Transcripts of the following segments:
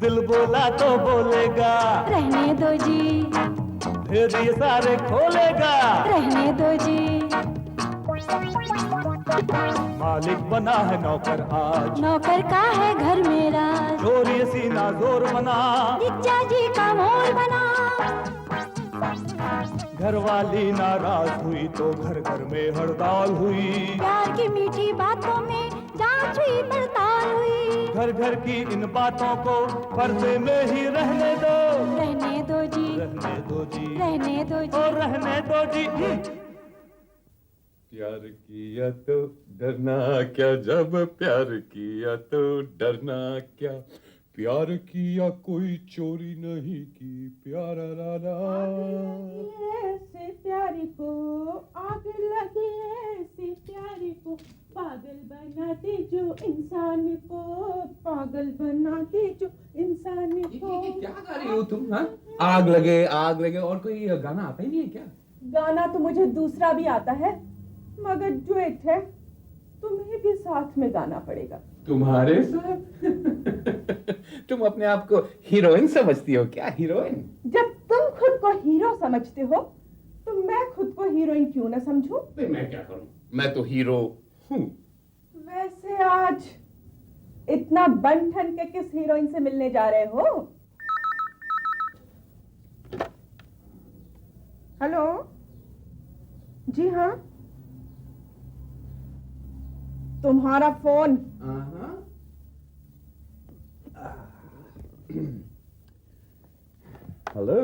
दिल बोला तो बोलेगा, रहने दो जी, फिर ये सारे खोलेगा, रहने दो जी। मालिक बना है नौकर आज, नौकर का है घर मेरा, जोर ये सीना जोर बना, जिज्जा जी का मोल बना। घरवाली नाराज हुई तो घर घर में हड़ताल हुई, प्यार की मीठी बातों में जांच हुई पड़ताल हुई। घर घर की इन बातों को पर्दे में ही रहने दो, रहने दो जी, रहने दो जी, रहने दो जी। और रहने दो जी। प्यार किया तो डरना क्या, जब प्यार किया तो डरना क्या, प्यार किया कोई चोरी नहीं की, प्यारा लाला। ऐसे प्यारी को आग लगी, ऐसे प्यारी को पागल बना दे जो इंसान को, पागल बना दे जो इंसान को। क्या गा रही हो तुम? हाँ, आग लगे आग लगे, और कोई गाना आता ही नहीं है क्या? गाना तो मुझे दूसरा भी आता है, मगर डुएट है, तुम्हें भी साथ में गाना पड़ेगा। तुम्हारे साथ? तुम अपने आप को हीरोइन समझती हो क्या? हीरोइन? जब तुम खुद को हीरो समझते हो तो मैं खुद को हीरोइन क्यों ना समझूं? तो मैं क्या करूं? मैं तो हीरो हूं। वैसे आज इतना बन ठन के किस हीरोइन से मिलने जा रहे हो? हेलो, जी हाँ, तुम्हारा फोन। हेलो।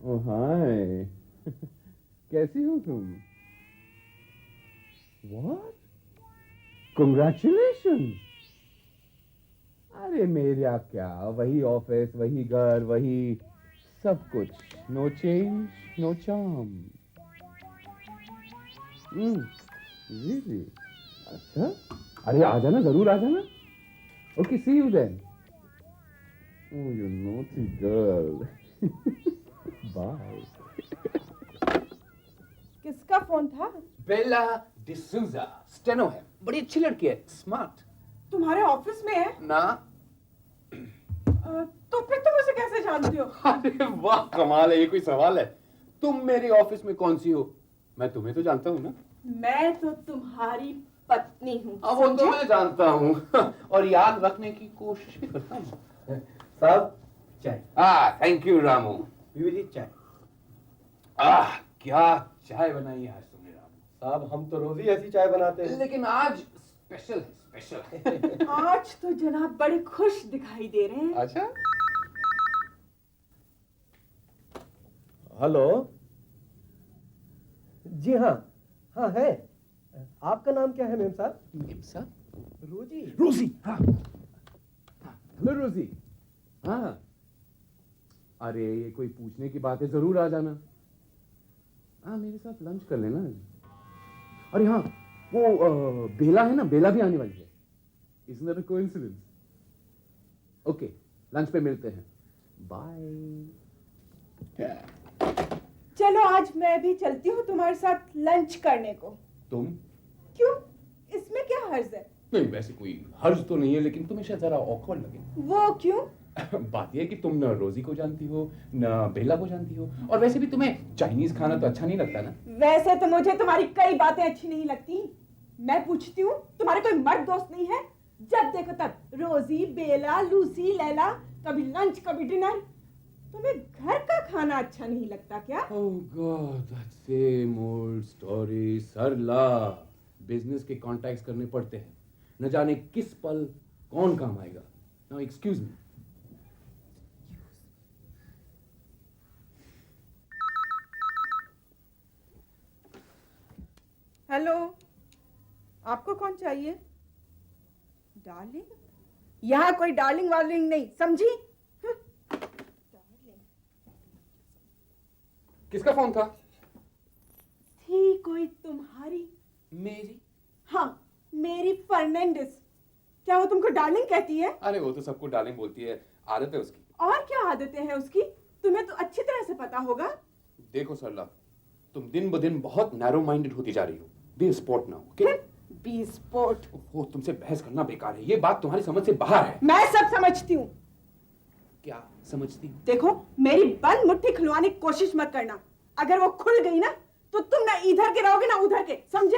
ओह हाय। कैसी हो तुम? What? Congratulations. अरे मेरा क्या, वही ऑफिस, वही घर, वही सब कुछ, no change no charm. Really? अच्छा, अरे आ जाना, जरूर आ जाना। Okay, see you then. Oh you naughty girl. Bye. किसका फोन था? बेला डिसूजा, स्टेनो है, बड़ी अच्छी लड़की है, स्मार्ट। तुम्हारे ऑफिस में है? ना। तो फिर तुम उसे कैसे जानती हो? अरे वाह, कमाल है, ये कोई सवाल है? तुम मेरी ऑफिस में कौन सी हो? मैं तुम्हें तो जानता हूँ ना। मैं तो तुम्हारी पत्नी हूँ। अब वो तो मैं जानता हूँ और याद रखने की कोशिश भी करता हूँ। साहब, चाय। Thank you Ramu. जी चाय। क्या चाय बनाई है आज तुमने रामू? साहब, हम तो रोज ही ऐसी चाय बनाते हैं। लेकिन आज स्पेशल है, स्पेशल है। आज तो जनाब बड़े खुश दिखाई दे रहे हैं। अच्छा। हेलो। जी हाँ, हाँ है। आपका नाम क्या है मेम साहब? मेम साहब? रोजी। रोजी, हाँ। हेलो रोजी। हाँ, अरे ये कोई पूछने की बात है, जरूर आ जाना। हाँ, मेरे साथ लंच कर लेना। अरे हाँ, वो बेला है ना, बेला भी आने वाली है। Isn't that a coincidence? Okay, lunch पे मिलते हैं। बाय। चलो आज मैं भी चलती हूँ तुम्हारे साथ लंच करने को। तुम? क्यों? इसमें क्या हर्ज है? नहीं, वैसे कोई हर्ज तो नहीं है, लेकिन तुम्हें शायद जरा ऑकवर्ड लगे। वो क्यों? बात यह है कि तुम न रोजी को जानती हो, न बेला को जानती हो, और वैसे भी तुम्हें चाइनीज खाना तो अच्छा नहीं लगता ना। वैसे तो मुझे तुम्हारी कई बातें अच्छी नहीं लगती। मैं पूछती हूँ, तुम्हारे कोई मर्द दोस्त नहीं है? जब देखो तब रोजी, बेला, लूसी, लैला, कभी लंच कभी डिनर। तुम्हें घर का खाना अच्छा नहीं लगता क्या? Oh God, that same old story, Sarla. Business के कॉन्टैक्ट्स करने पड़ते हैं, न जाने किस पल कौन काम आएगा। Now excuse me. हेलो, आपको कौन चाहिए? डार्लिंग? यहाँ कोई डार्लिंग वार्लिंग नहीं, समझी? किसका फोन था? थी कोई तुम्हारी? मेरी? हाँ, मेरी फर्नांडिस। क्या वो तुमको डार्लिंग कहती है? अरे वो तो सबको डार्लिंग बोलती है, आदत है उसकी। और क्या आदतें हैं उसकी? तुम्हें तो अच्छी तरह से पता होगा। देखो सरला, तुम दिन ब दिन बहुत नैरो माइंडेड होती जा रही हो। Be spot now, okay? P sport. वो तुमसे बहस करना बेकार है, ये बात तुम्हारी समझ से बाहर है। मैं सब समझती हूँ। क्या समझती हो? देखो, मेरी बंद मुट्ठी खुलवाने की कोशिश मत करना। अगर वो खुल गई ना तो तुम ना इधर के रहोगे ना उधर के, समझे?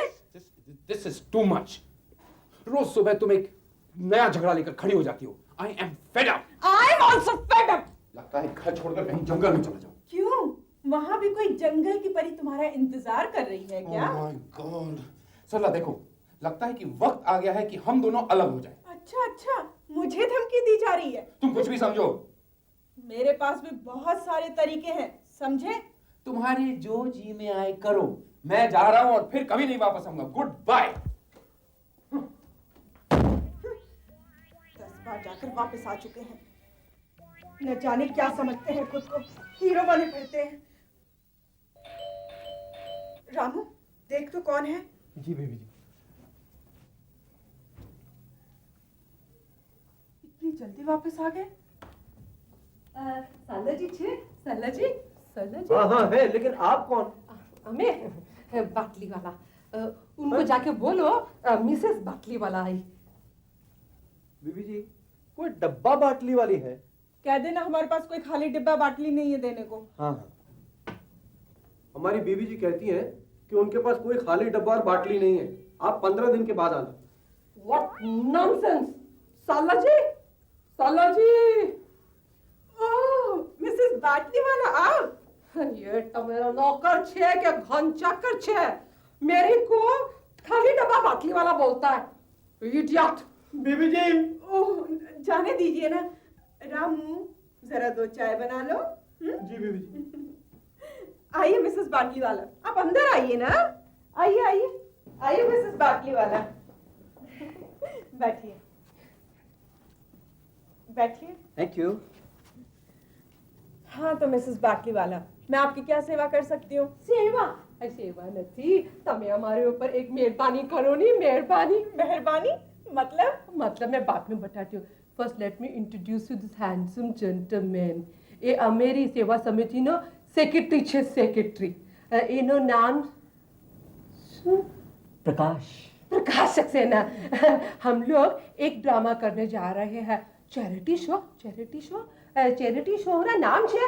This is too much. रोज सुबह तुम एक नया झगड़ा लेकर खड़ी हो जाती हो। I am fed up. I am also fed up. लगता है घर छोड़कर कहीं जंगल में चला जाऊं। क्यों? वहां भी कोई जंगल की परी तुम्हारा इंतजार कर रही है क्या? Oh my God. सरला देखो, लगता है कि वक्त आ गया है कि हम दोनों अलग हो जाएं। अच्छा अच्छा, मुझे धमकी दी जा रही है। तुम कुछ भी समझो। मेरे पास भी बहुत सारे तरीके हैं, समझे? तुम्हारे जो जी में आए करो। मैं जा रहा हूं और फिर कभी नहीं वापस आऊंगा। Good bye. 10 बार जाकर वापस आ चुके हैं। न जाने क्या समझते हैं खुद को, हीरो बने फिरते हैं। रामू, देख तो कौन है? जी बेबी जी। इतनी जल्दी वापस आ गए? साला जी छे, साला जी, साला जी। हाँ हाँ है, लेकिन आप कौन? हमें बाटली वाला, उनको जाके बोलो मिसेस बाटली वाला आई। बीबी जी, कोई डब्बा बाटली वाली है? कह देना हमारे पास कोई खाली डिब्बा बाटली नहीं है देने को। हाँ हाँ, हमारी बीबी जी कहती हैं कि उनके पास कोई खाली डब्बा और बाटली नहीं है। आप 15 दिन के बाद आना। What nonsense! साला जी, साला जी। ओह, मिसेस बाटली वाला आप? ये तो मेरा नौकर छे क्या घनचाकर छे, मेरी को खाली डब्बा बाटली वाला बोलता है। इडियट। बीबी जी। ओह, जाने दीजिए ना। रामू, जरा 2 चाय बना लो। जी बीबी जी। आइए मिसेस बाटली वाला, आप अंदर आइए ना। आइए आइए आइए मिसेस बाटली वाला। बैठिए बैठिए। Thank you. हाँ तो मिसेस बाटली वाला, मैं आपकी क्या सेवा कर सकती हूँ? सेवा सेवा नहीं, तमें हमारे ऊपर एक मेहरबानी करो नी, मेहरबानी। मेहरबानी मतलब मैं बाद में बताती हूँ। First let me introduce you this handsome gentleman. ये मेरी सेवा समिति नो सेक्रेटरी छे, सेक्रेटरी। इनो नाम प्रकाश। प्रकाश सक्सेना। हम लोग एक ड्रामा करने जा रहे हैं, चैरिटी शो। चैरिटी शो ना नाम छे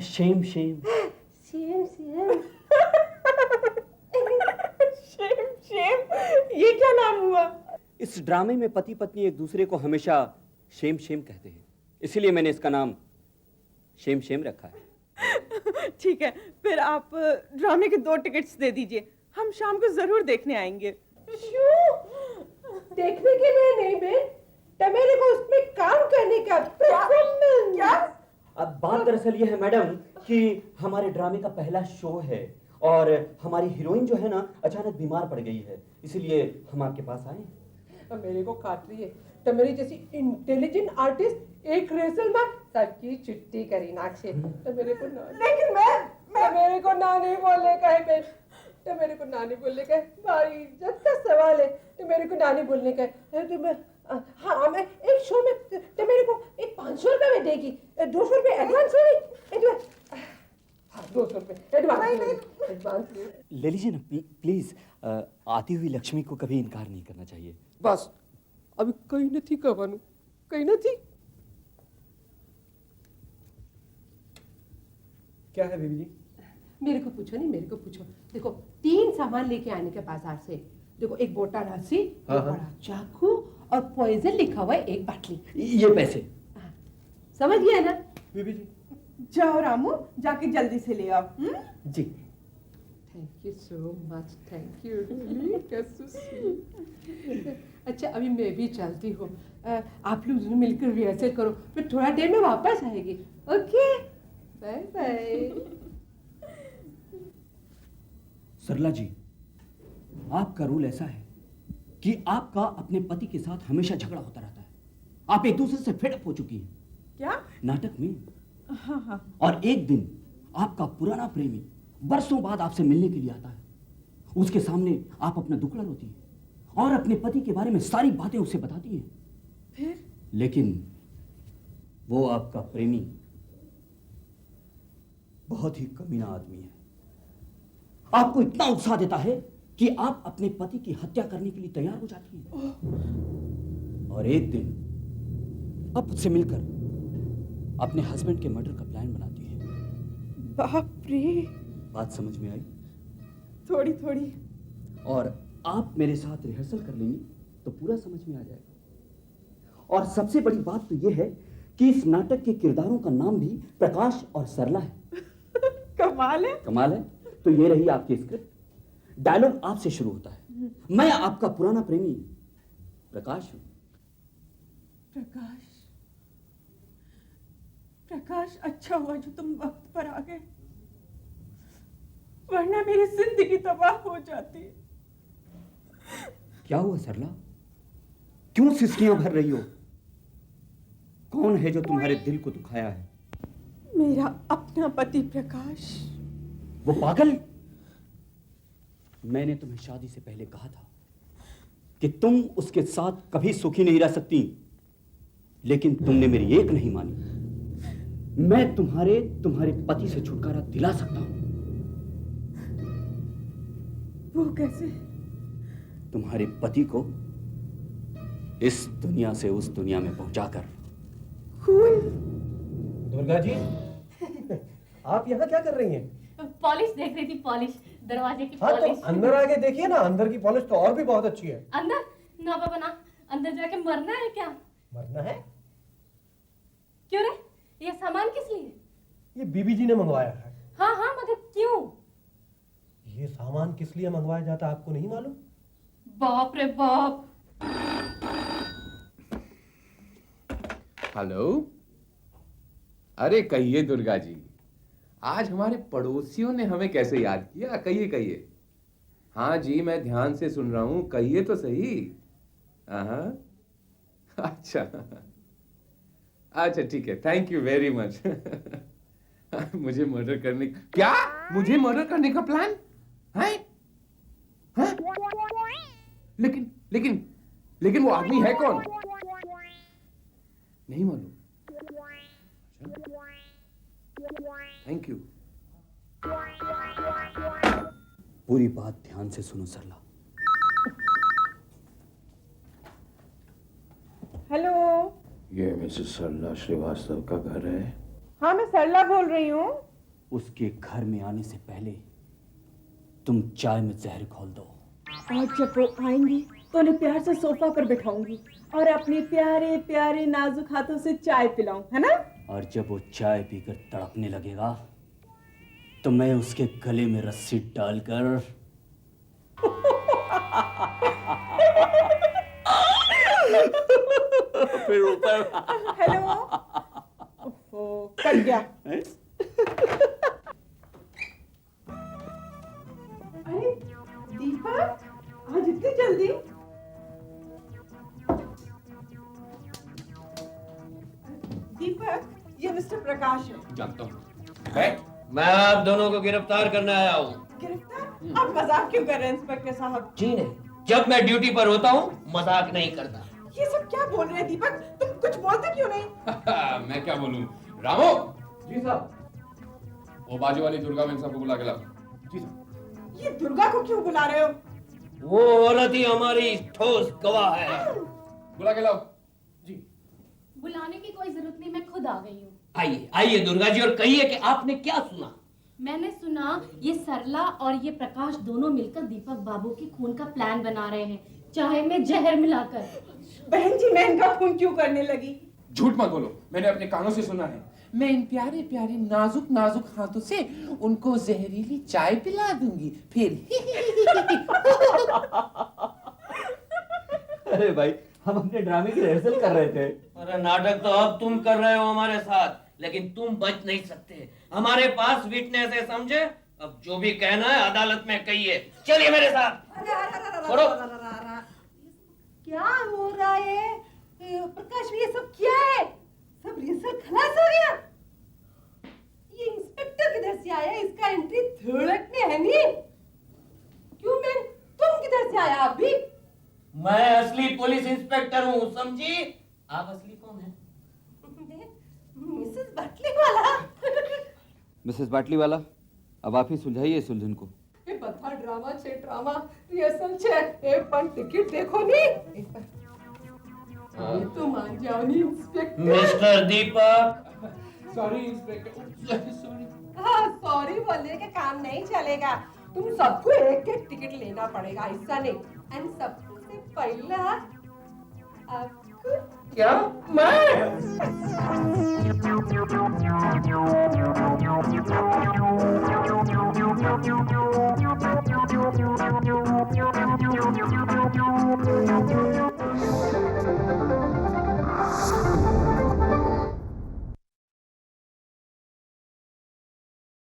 शेम। सेम शेम, ये क्या नाम हुआ? इस ड्रामे में पति पत्नी एक दूसरे को हमेशा शेम कहते हैं, इसीलिए मैंने इसका नाम शेम रखा है। ठीक है, फिर आप ड्रामे के 2 टिकट्स दे दीजिए, हम शाम को जरूर देखने आएंगे। क्यों? देखने के लिए नहीं बे, तो मेरे को उसमें काम करने का परफॉर्मेंस। क्या? अब बात दरअसल ये है मैडम कि हमारे ड्रामे का पहला शो है और हमारी हीरोइन जो है ना अचानक बीमार पड़ गई है, इसीलिए हम आपके पास आए हैं। मेरे को काट रही है, तो मेरी जैसी इंटेलिजेंट आर्टिस्ट एक रेसल में सबकी छुट्टी करी नाक्षे। तो मेरे को ना, लेकिन मैं मेरे को ना नहीं बोलने का है बे, तो मेरे को ना नहीं बोलने का है, भारी इज्जत का सवाल है। तो मेरे को ना नहीं बोलने का है। तो मैं हाँ, मैं एक शो में तो मेरे को एक 500 रुपए में देगी, 200 रुपए एडवांस होगी। हाँ, 200 रुपए एडवांस। ले लीजिए ना प्लीज। आती हुई लक्ष्मी को कभी इनकार नहीं करना चाहिए। बस अभी कहीं नहीं कवानू, कहीं नहीं। क्या है बीबी जी? मेरे को पूछो नहीं, मेरे को पूछो। देखो 3 सामान लेके आने के बाजार से। देखो एक बोटा रस्सी, एक बड़ा चाकू और पॉइजन लिखा हुआ है एक बाटली। ये पैसे समझ गया ना? बीबी जी। जाओ रामू, जाके जल्दी से ले आओ। जी। Thank you so much, thank you really. अच्छा अभी मैं भी चलती हूँ, आप लोग दोनों मिलकर रिहर्सल करो, फिर थोड़ा देर में वापस आएगी। Okay bye bye. Sarla ji, आपका रूल ऐसा है कि आपका अपने पति के साथ हमेशा झगड़ा होता रहता है। आप एक दूसरे से फेड अप हो चुकी हैं। क्या? नाटक में। हाँ। और एक दिन आपका पुराना प्रेमी बरसों बाद आपसे मिलने के लिए आता है। उसके सामने आप अपना दुखड़ा रोती हैं और अपने पति के बारे में सारी बातें उसे बताती हैं। फिर? लेकिन वो आपका प्रेमी बहुत ही कमीना आदमी है। आपको इतना उत्साह देता है कि आप अपने पति की हत्या करने के लिए तैयार हो जाती हैं और एक दिन आप उससे मिलकर अपने हस्बैंड के मर्डर का प्लान बनाती हैं। बाप रे। बात समझ में आई? थोड़ी थोड़ी। और आप मेरे साथ रिहर्सल कर लेंगी तो पूरा समझ में आ जाएगा। और सबसे बड़ी बात तो यह है कि इस नाटक के किरदारों का नाम भी प्रकाश और सरला है। कमाल है। कमाल है। तो ये रही आपकी स्क्रिप्ट। डायलॉग आपसे शुरू होता है। मैं आपका पुराना प्रेमी प्रकाश हूं। प्रकाश, प्रकाश, अच्छा हुआ जो तुम वक्त पर आ गए, वरना मेरी जिंदगी तबाह हो जाती। क्या हुआ सरला? क्यों सिसकियां भर रही हो? कौन है जो तुम्हारे दिल को दुखाया है? मेरा अपना पति प्रकाश। वो पागल? मैंने तुम्हें शादी से पहले कहा था कि तुम उसके साथ कभी सुखी नहीं रह सकती, लेकिन तुमने मेरी एक नहीं मानी। मैं तुम्हारे पति से छुटकारा दिला सकता हूं। वो कैसे? तुम्हारे पति को इस दुनिया से उस दुनिया में पहुंचाकर। दुर्गा जी, आप यहाँ क्या कर रही हैं? पॉलिश देख रही थी, पॉलिश, दरवाजे की हाँ, पॉलिश। तो अंदर आके देखिए ना, अंदर की पॉलिश तो और भी बहुत अच्छी है। अंदर? ना बाबा ना, अंदर जाके मरना है क्या? मरना है? क्यों रे? ये सामान किस लिए? ये बीबी जी ने मंगवाया है। हाँ हाँ, मगर क्यों? ये सामान किस लिए मंगवाया जाता है आपको नहीं मालूम? बाप रे बाप। हेलो। अरे कहिए दुर्गा जी, आज हमारे पड़ोसियों ने हमें कैसे याद किया? कहिए कहिए। हाँ जी, मैं ध्यान से सुन रहा हूं, कहिए तो सही। हाँ, अच्छा अच्छा, ठीक है, थैंक यू वेरी मच। मुझे मर्डर करने क्या? मुझे मर्डर करने का प्लान है? हाँ? लेकिन वो आदमी है कौन? नहीं मालूम। Thank you. पूरी बात ध्यान से सुनो सरला। हेलो। ये मिसेस सरला श्रीवास्तव का घर है? हाँ, मैं सरला बोल रही हूँ। उसके घर में आने से पहले तुम चाय में जहर घोल दो। और जब वो आएंगी तो उन्हें प्यार से सोफा पर बिठाऊंगी और अपने प्यारे प्यारे नाजुक हाथों से चाय पिलाऊं, है ना? और जब वो चाय पीकर तड़पने लगेगा तो मैं उसके गले में रस्सी डालकर फिर ऊपर। हेलो। ओहो, कट गया। अरे दीपक, आज इतनी जल्दी? दीपक, ये मिस्टर प्रकाश है। जानता हूँ। मैं आप दोनों को गिरफ्तार करने आया हूँ। गिरफ्तार? आप मजाक क्यों कर रहे हैं इंस्पेक्टर साहब? जी नहीं, जब मैं ड्यूटी पर होता हूँ मजाक नहीं करता। ये सब क्या बोल रहे हैं दीपक? तुम कुछ बोलते क्यों नहीं? मैं क्या बोलूं? रामो। जी साहब। वो बाजू वाली दुर्गा मैम साहब को बुला के लाओ। जी साहब। ये दुर्गा को क्यों बुला रहे हो? वो औरत ही हमारी ठोस गवाह है। बुला के लाओ। जी। बुलाने की कोई जरूरत नहीं, मैं खुद आ गई हूँ। आइए आइए दुर्गा जी, और कहिए कि आपने क्या सुना? मैंने सुना ये सरला और ये प्रकाश दोनों मिलकर दीपक बाबू के खून का प्लान बना रहे हैं, चाय में जहर मिलाकर। बहन जी, मैं इनका खून क्यों करने लगी? झूठ मत बोलो, मैंने अपने कानों से सुना है। मैं इन प्यारे प्यारे नाजुक नाजुक हाथों से उनको जहरीली चाय पिला दूंगी, फिर अरे भाई, हम अपने ड्रामे की रिहर्सल कर रहे थे। अरे नाटक तो अब तुम कर रहे हो हमारे साथ, लेकिन तुम बच नहीं सकते। हमारे पास विटनेस है, समझे? अब जो भी कहना है अदालत में कहिए। चलिए मेरे साथ। छोड़ो। क्या हो रहा है प्रकाश? ये सब क्या है? सब रिहर्सल खलास हो गया। ये इंस्पेक्टर किधर से आया? इसका एंट्री थर्ड एक्ट में है नहीं? क्यों मैन, तुम किधर से आया अभी? मैं असली पुलिस इंस्पेक्टर हूँ, समझी? आप असली कौन है? मिसेस बाटली वाला। मिसेस बाटली वाला, अब आप ही सुलझाइए इस उलझन को। ये બધા ડ્રામા છે ડ્રામા રિહર્સલ છે એ પણ ટિકિટ देखो ની ये तो मान जाओ नी इंस्पेक्टर मिस्टर दीपक सॉरी इंस्पेक्टर सॉरी हाँ सॉरी बोलने के काम नहीं चलेगा तुम सबको एक एक टिकट लेना पड़ेगा ऐसा नहीं एंड सबसे पहला आपको क्या मैं